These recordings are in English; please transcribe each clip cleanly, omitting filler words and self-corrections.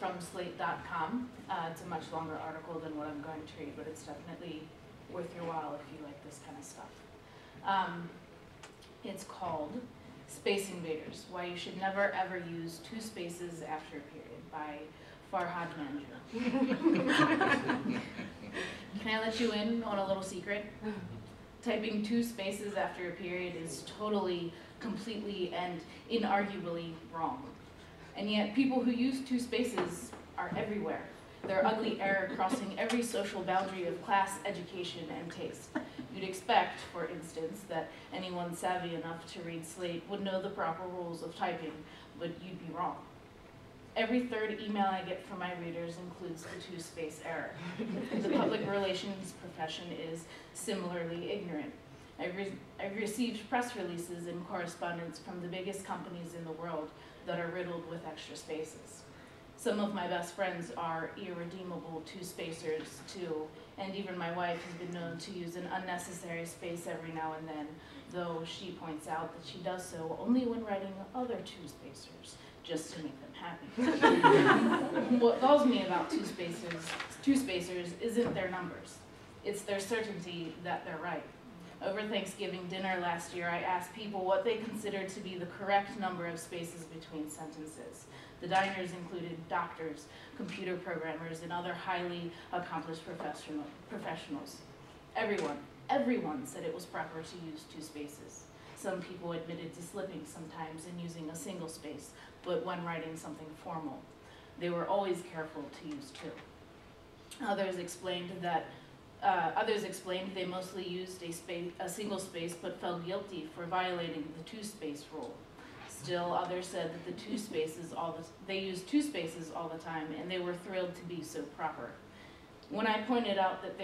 from slate.com. It's a much longer article than what I'm going to read, but it's definitely worth your while if you like this kind of stuff. It's called Space Invaders, Why You Should Never Ever Use Two Spaces After a Period by Farhad Manjoo. Can I let you in on a little secret? Typing two spaces after a period is totally, completely, and inarguably wrong. And yet people who use two spaces are everywhere. Their ugly error crossing every social boundary of class, education, and taste. You'd expect, for instance, that anyone savvy enough to read Slate would know the proper rules of typing, but you'd be wrong. Every third email I get from my readers includes the two-space error. The public relations profession is similarly ignorant. I've received press releases and correspondence from the biggest companies in the world that are riddled with extra spaces. Some of my best friends are irredeemable two-spacers too, and even my wife has been known to use an unnecessary space every now and then, though she points out that she does so only when writing other two-spacers, just to make them happy. What galls me about two-spacers isn't their numbers. It's their certainty that they're right. Over Thanksgiving dinner last year, I asked people what they considered to be the correct number of spaces between sentences. The diners included doctors, computer programmers, and other highly accomplished professionals. Everyone said it was proper to use two spaces. Some people admitted to slipping sometimes and using a single space, but when writing something formal, they were always careful to use two. Others explained they mostly used a single space but felt guilty for violating the two-space rule. Still, others said that they used two spaces all the time, and they were thrilled to be so proper. When I pointed out that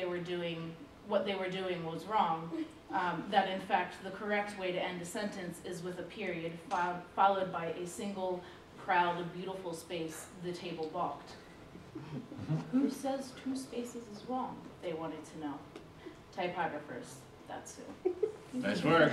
what they were doing was wrong, that in fact the correct way to end a sentence is with a period followed by a single, proud, beautiful space, the table balked. Who says two spaces is wrong? They wanted to know. Typographers, that's who. Nice work.